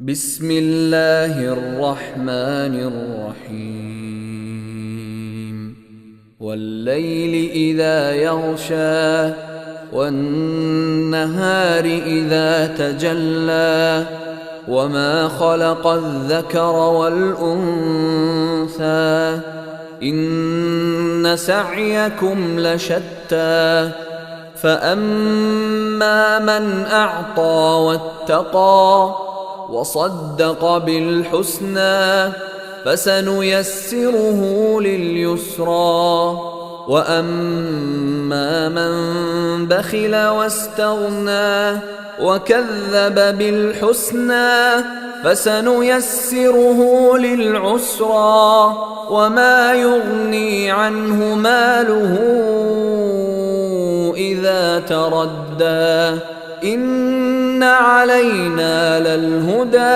بسم الله الرحمن الرحيم والليل إذا يغشى والنهار إذا تجلى وما خلق الذكر والأنثى إن سعيكم لشتى فأما من أعطى واتقى وصدق بالحسنى فسنيسره لليسرى وأما من بخل واستغنى وكذب بالحسنى فسنيسره للعسرى وما يغني عنه ماله إذا تردى إن علينا للهدى